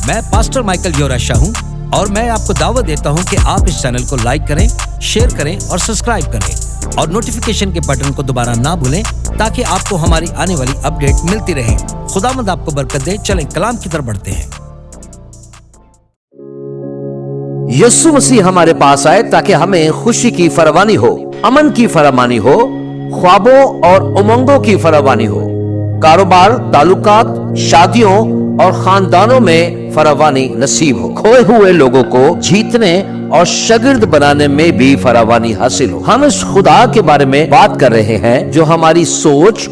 मैं pastor Michael योराशा हूँ और मैं आपको दावत देता हूँ कि आप इस चैनल को लाइक करें, शेयर करें और सब्सक्राइब करें और नोटिफिकेशन के बटन को दोबारा ना भूलें ताकि आपको हमारी आने वाली अपडेट मिलती रहे। खुदावंद आपको बरकत दे। चलें कलाम की तरफ बढ़ते हैं। यीशु मसीह हमारे पास आए ताकि हमें खुशी की फरावानी हो, अमन की फरावानी हो, ख्वाबों और उमंगों की फरावानी हो, कारोबार, ताल्लुकात, शादियों और खानदानों में फरावानी नसीब हो, खोए हुए लोगों को जीतने और शागिर्द बनाने में भी फरावानी हासिल हो। हम इस खुदा के बारे में बात कर रहे हैं जो हमारी सोच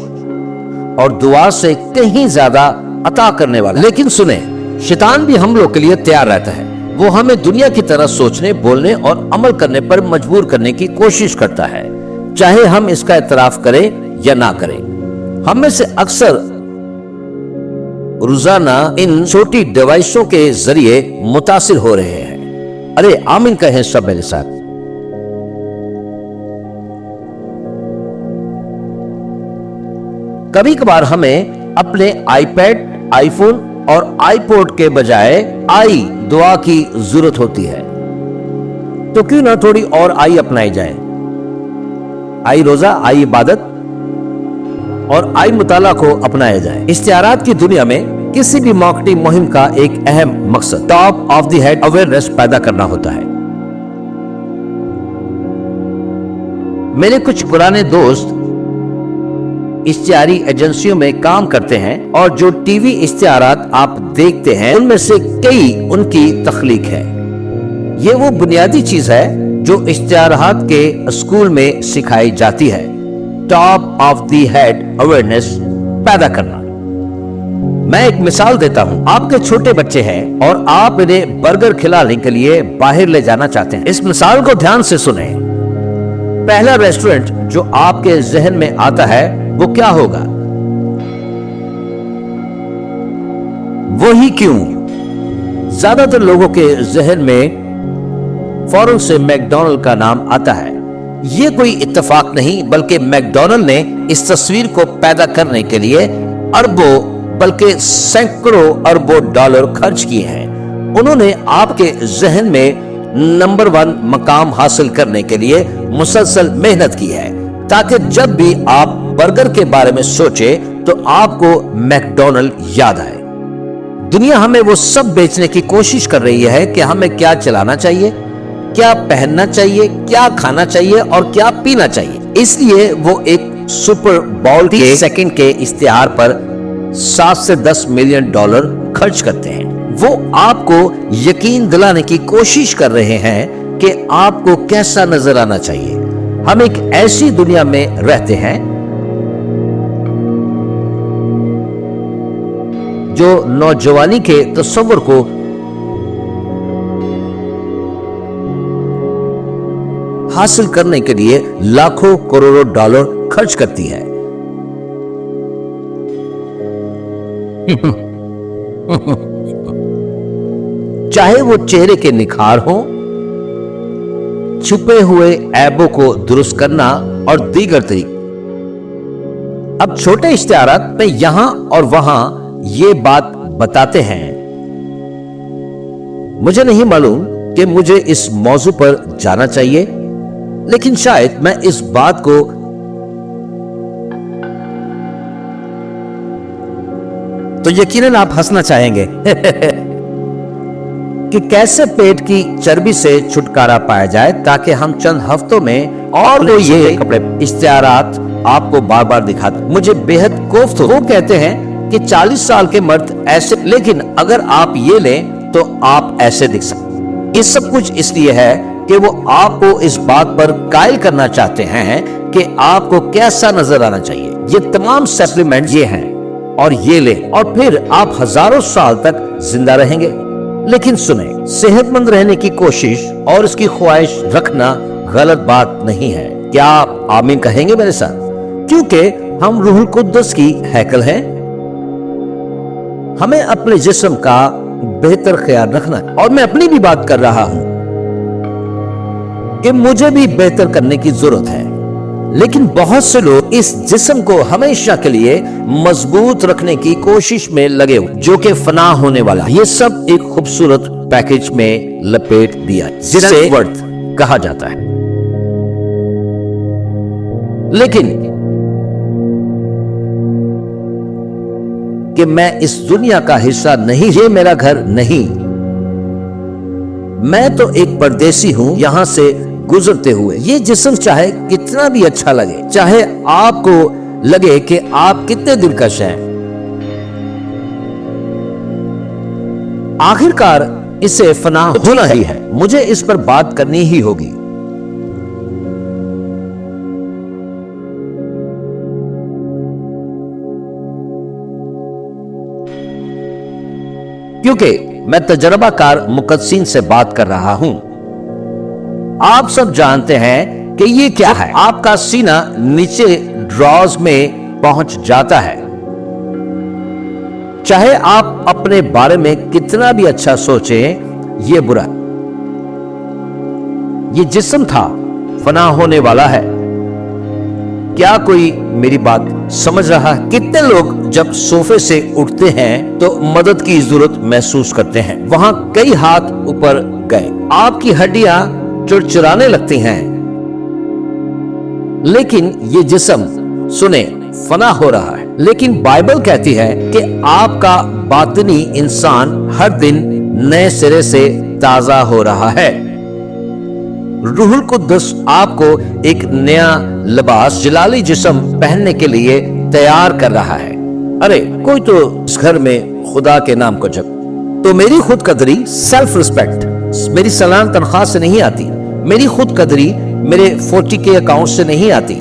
और दुआ से कहीं ज्यादा अता करने वाला। लेकिन सुने, शैतान भी हम लोग के लिए तैयार रहता है। वो हमें दुनिया की तरह सोचने, बोलने और अमल करने पर मजबूर करने की कोशिश करता है, चाहे हम इसका इतराफ करें या ना करें। हम में से अक्सर रोजाना इन छोटी डिवाइसों के जरिए मुतासिर हो रहे हैं। अरे आमीन कहें सब मेरे साथ। कभी कभार हमें अपने आईपैड, आईफोन और आईपॉड के बजाय आई दुआ की जरूरत होती है। तो क्यों ना थोड़ी और आई अपनाई जाए। आई रोजा, आई इबादत और आई मुताला को अपनाया जाए। इश्तिहारात की दुनिया में किसी भी मार्केटिंग मुहिम का एक अहम मकसद top of the head awareness पैदा करना होता है। मेरे कुछ पुराने दोस्त इश्तिहारी एजेंसियों में काम करते हैं और जो टीवी इश्तिहारात आप देखते हैं उनमें से कई उनकी तख्लीक है। ये वो बुनियादी चीज है जो इश्तिहारात के स्कूल में सिखाई जाती है, top of the head awareness पैदा करना। मैं एक मिसाल देता हूं। आपके छोटे बच्चे हैं और आप इन्हें बर्गर खिलाने के लिए बाहर ले जाना चाहते हैं। इस मिसाल को ध्यान से सुने। पहला रेस्टोरेंट जो आपके जहन में आता है वो क्या होगा? वही क्यों? ज्यादातर लोगों के जहन में फौरन से मैकडॉनल्ड का नाम आता है। ये कोई इत्तेफाक नहीं, बल्कि मैकडॉनल्ड ने इस तस्वीर को पैदा करने के लिए अरबों बल्कि सैकड़ों अरबों डॉलर खर्च किए हैं। उन्होंने आपके जहन में नंबर 1 मकाम हासिल करने के लिए मुसलसल मेहनत की है, ताकि जब भी आप बर्गर के बारे में सोचे तो आपको मैकडॉनल्ड याद आए। दुनिया हमें वो सब बेचने की कोशिश कर रही है कि हमें क्या चलाना चाहिए, क्या पहनना चाहिए, क्या खाना चाहिए और क्या पीना चाहिए। इसलिए वो एक सुपर बाउल के सेकंड के इश्तिहार पर 7 से 10 मिलियन डॉलर खर्च करते हैं। वो आपको यकीन दिलाने की कोशिश कर रहे हैं कि आपको कैसा नजर आना चाहिए। हम एक ऐसी दुनिया में रहते हैं जो नौजवानी के तस्वर को हासिल करने के लिए लाखों करोड़ों डॉलर खर्च करती है। चाहे वो चेहरे के निखार हो, छुपे हुए ऐबों को दुरुस्त करना और दीगर तरीके। अब छोटे इश्तिहारात में यहां और वहां ये बात बताते हैं। मुझे नहीं मालूम कि मुझे इस मौजू पर जाना चाहिए, लेकिन शायद मैं इस बात को तो यकीनन आप हंसना चाहेंगे कि कैसे पेट की चर्बी से छुटकारा पाया जाए ताकि हम चंद हफ्तों में और वो ये कपड़े इश्तिहारात आपको बार बार दिखाते। मुझे बेहद कोफ्त हो। वो कहते हैं कि 40 साल के मर्द ऐसे, लेकिन अगर आप ये लें तो आप ऐसे दिख सकते। ये सब कुछ इसलिए है कि वो आपको इस बात पर कायल करना चाहते हैं कि आपको कैसा नजर आना चाहिए। ये तमाम सप्लीमेंट ये हैं और ये ले और फिर आप हजारों साल तक जिंदा रहेंगे। लेकिन सुने, सेहतमंद रहने की कोशिश और इसकी ख्वाहिश रखना गलत बात नहीं है। क्या आप आमीन कहेंगे मेरे साथ? क्योंकि हम रूहुल कुद्दस की हैकल हैं। हमें अपने जिस्म का बेहतर ख्याल रखना है। और मैं अपनी भी बात कर रहा हूं कि मुझे भी बेहतर करने की जरूरत है। لیکن بہت سے لوگ اس جسم کو ہمیشہ کے لیے مضبوط رکھنے کی کوشش میں لگے ہوئے جو کہ فنا ہونے والا. یہ سب ایک خوبصورت پیکج میں لپیٹ دیا جسے ورتھ کہا جاتا ہے. لیکن کہ میں اس دنیا کا حصہ نہیں، یہ میرا گھر نہیں، میں تو ایک پردیسی ہوں یہاں سے گزرتے ہوئے. یہ جسم چاہے کتنا بھی اچھا لگے، چاہے آپ کو لگے کہ آپ کتنے دلکش ہیں، آخر کار اسے فنا ہونا ہی ہے. مجھے اس پر بات کرنی ہی ہوگی. کیونکہ میں تجربہ کار مقدسین سے بات کر رہا ہوں. آپ سب جانتے ہیں کہ یہ کیا ہے. آپ کا سینہ نیچے ڈراز میں پہنچ جاتا ہے. چاہے آپ اپنے بارے میں کتنا بھی اچھا سوچیں، یہ برا. یہ جسم تھا، فنا ہونے والا ہے. کیا کوئی میری بات سمجھ رہا ہے؟ کتنے لوگ جب صوفے سے اٹھتے ہیں تو مدد کی ضرورت محسوس کرتے ہیں. وہاں کئی ہاتھ اوپر گئے، آپ کی ہڈیاں چرچرانے لگتی ہیں. لیکن یہ جسم سنیں فنا ہو رہا ہے. لیکن بائبل کہتی ہے کہ آپ کا باطنی انسان ہر دن نئے سرے سے تازہ ہو رہا ہے. روح القدس آپ کو ایک نیا لباس، جلالی جسم پہننے کے لیے تیار کر رہا ہے. ارے کوئی تو اس گھر میں خدا کے نام کو جب. تو میری خود قدری، سیلف ریسپیکٹ میری سالانہ تنخواہ سے نہیں آتی. میری خود قدری میرے 40K اکاؤنٹ سے نہیں آتی،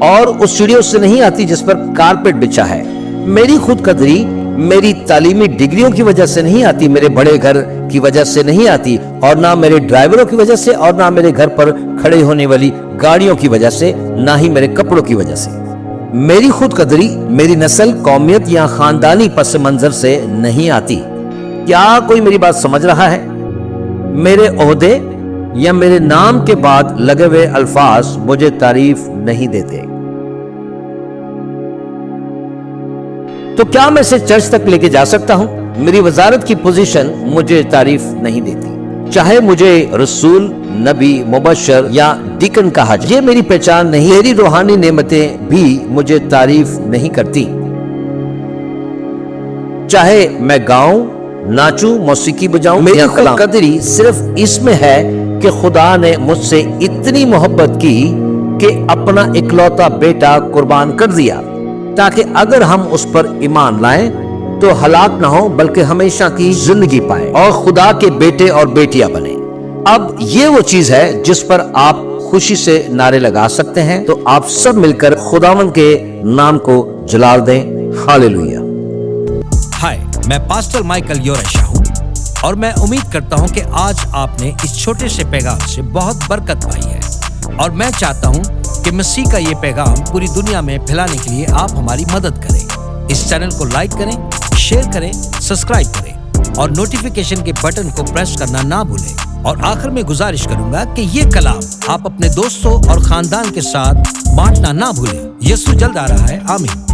اور اس سیڑھیوں سے نہیں آتی جس پر کارپیٹ بچھا ہے. میری خود قدری میری تعلیمی ڈگریوں کی وجہ سے نہیں آتی، میرے بڑے گھر کی وجہ سے نہیں آتی، اور نہ میرے ڈرائیوروں کی وجہ سے، اور نہ میرے گھر پر کھڑے ہونے والی گاڑیوں کی وجہ سے، نہ ہی میرے کپڑوں کی وجہ سے. میری خود قدری میری نسل، قومیت یا خاندانی پس منظر سے نہیں آتی. کیا کوئی میری بات سمجھ رہا ہے؟ میرے عہدے یا میرے نام کے بعد لگے ہوئے الفاظ مجھے تعریف نہیں دیتے. تو کیا میں اسے چرچ تک لے کے جا سکتا ہوں؟ میری وزارت کی پوزیشن مجھے تعریف نہیں دیتی. چاہے مجھے رسول، نبی، مبشر یا ڈیکن کہا جائے، یہ میری پہچان نہیں. میری روحانی نعمتیں بھی مجھے تعریف نہیں کرتی. چاہے میں گاؤں، ناچوں، موسیقی بجاؤں، میری خود قدری صرف اس میں ہے کہ خدا نے مجھ سے اتنی محبت کی کہ اپنا اکلوتا بیٹا قربان کر دیا، تاکہ اگر ہم اس پر ایمان لائیں تو ہلاک نہ ہو بلکہ ہمیشہ کی زندگی پائیں اور خدا کے بیٹے اور بیٹیاں بنیں. اب یہ وہ چیز ہے جس پر آپ خوشی سے نعرے لگا سکتے ہیں. تو آپ سب مل کر خداوند کے نام کو جلال دیں. ہاللیلویہ. ہائے، میں پاسٹر مائیکل یورشا ہوں، اور میں امید کرتا ہوں کہ آج آپ نے اس چھوٹے سے پیغام سے بہت برکت پائی ہے. اور میں چاہتا ہوں کہ مسیح کا یہ پیغام پوری دنیا میں پھیلانے کے لیے آپ ہماری مدد کریں. اس چینل کو لائک کریں، شیئر کریں، سبسکرائب کریں اور نوٹیفیکیشن کے بٹن کو پریس کرنا نہ بھولیں. اور آخر میں گزارش کروں گا کہ یہ کلام آپ اپنے دوستوں اور خاندان کے ساتھ بانٹنا نہ بھولیں. یسوع جلد آ رہا ہے. آمین.